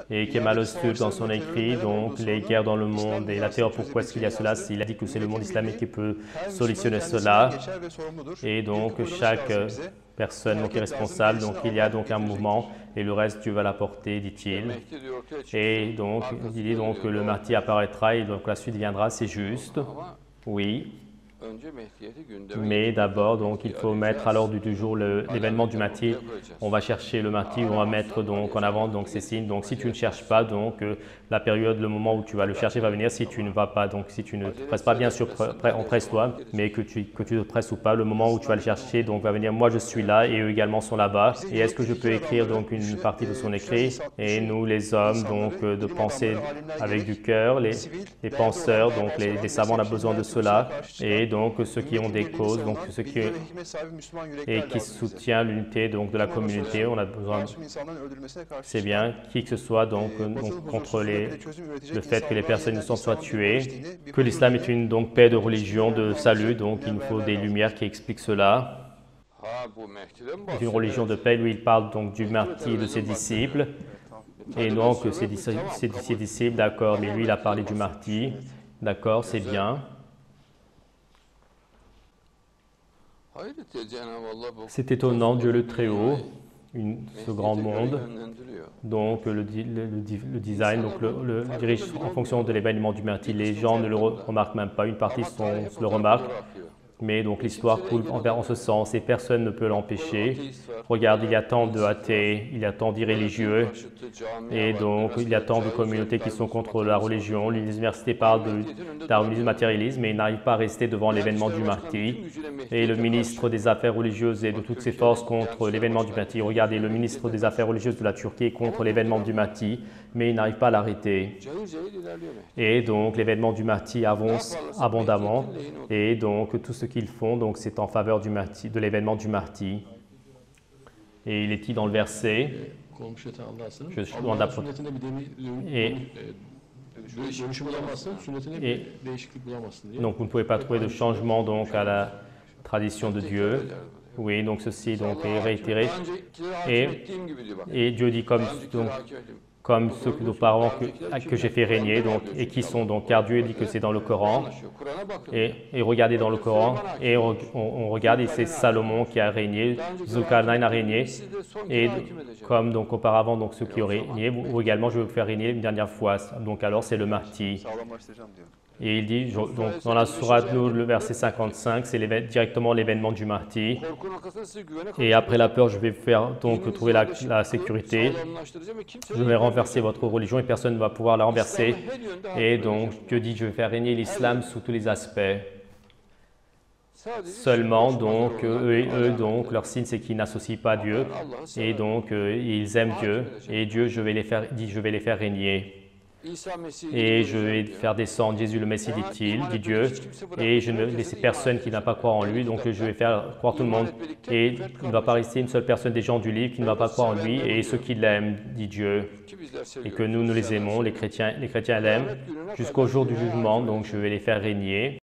Et Kemal Öztürk, dans son écrit, donc les guerres dans le monde et la terreur, pourquoi est-ce qu'il y a cela? Il a dit que c'est le monde islamique qui peut solutionner cela. Et donc chaque personne donc, est responsable. Donc il y a donc un mouvement et le reste Dieu va l'apporter, dit-il. Et donc il dit donc que le Mahdi apparaîtra et donc la suite viendra, c'est juste. Oui. Mais d'abord, donc, il faut mettre à l'ordre du jour l'événement du Mahdi. On va chercher le Mahdi, on va mettre donc en avant donc ces signes. Donc, si tu ne cherches pas, donc la période, le moment où tu vas le chercher va venir. Si tu ne vas pas, donc si tu ne te presses pas, bien sûr, empresse-toi, mais que tu te presses ou pas, le moment où tu vas le chercher, donc va venir. Moi, je suis là et eux également sont là-bas. Et est-ce que je peux écrire donc une partie de son écrit? Et nous, les hommes, donc de penser avec du cœur, les penseurs, donc les savants, on a besoin de cela. Et donc ceux qui ont des causes, donc ceux qui soutiennent l'unité donc de la communauté, on a besoin. C'est bien qui que ce soit donc contre le fait que les personnes soient tuées, que l'islam est une donc paix de religion, de salut, donc il nous faut des lumières qui expliquent cela. C'est une religion de paix. Lui, il parle donc du Mahdi et de ses disciples. Et donc ses disciples, d'accord, mais lui, il a parlé du Mahdi. D'accord, c'est bien. C'est étonnant, Dieu le Très-Haut, ce grand monde, donc le design, donc le dirige en fonction de l'événement du Mahdi. Les gens ne le remarquent même pas, une partie le remarque. Mais donc l'histoire coule en ce sens et personne ne peut l'empêcher. Regarde, il y a tant de athées, il y a tant d'irréligieux et donc il y a tant de communautés qui sont contre la religion. L'université parle de darwinisme, matérialisme, mais il n'arrive pas à rester devant l'événement du Mahdi. Et le ministre des Affaires religieuses et de toutes ses forces contre l'événement du Mahdi. Regardez, le ministre des Affaires religieuses de la Turquie est contre l'événement du Mahdi, mais il n'arrive pas à l'arrêter. Et donc l'événement du Mahdi avance abondamment et donc tout ce qu'ils font, donc c'est en faveur du Mahdi, de l'événement du Mahdi. Et il est dit dans le verset, donc vous ne pouvez pas trouver de changement donc à la tradition de Dieu. Oui, donc ceci donc est réitéré. Et Dieu dit comme ceux d'auparavant que j'ai fait régner, donc, et qui sont donc, car Dieu dit que c'est dans le Coran, et regardez dans le Coran, et on regarde, et c'est Salomon qui a régné, Zulkarnain a régné, et comme donc auparavant, donc ceux qui ont régné, vous également, je vais vous faire régner une dernière fois, donc alors c'est le Mahdi. Et il dit, donc, dans la sourate Nur, le verset 55, c'est directement l'événement du Mahdi. Et après la peur, je vais faire donc trouver la sécurité. Je vais renverser votre religion et personne ne va pouvoir la renverser. Et donc, Dieu dit, je vais faire régner l'islam sous tous les aspects. Seulement, donc, eux, donc, leur signe, c'est qu'ils n'associent pas Dieu. Et donc, ils aiment Dieu. Et Dieu, je vais les faire régner. Et je vais faire descendre Jésus le Messie, dit Dieu, et je ne laisse personne qui n'a pas croire en lui, donc je vais faire croire tout le monde. Et il ne va pas rester une seule personne des gens du livre qui ne va pas croire en lui, et ceux qui l'aiment, dit Dieu, et que nous les aimons, les chrétiens l'aiment, jusqu'au jour du jugement, donc je vais les faire régner.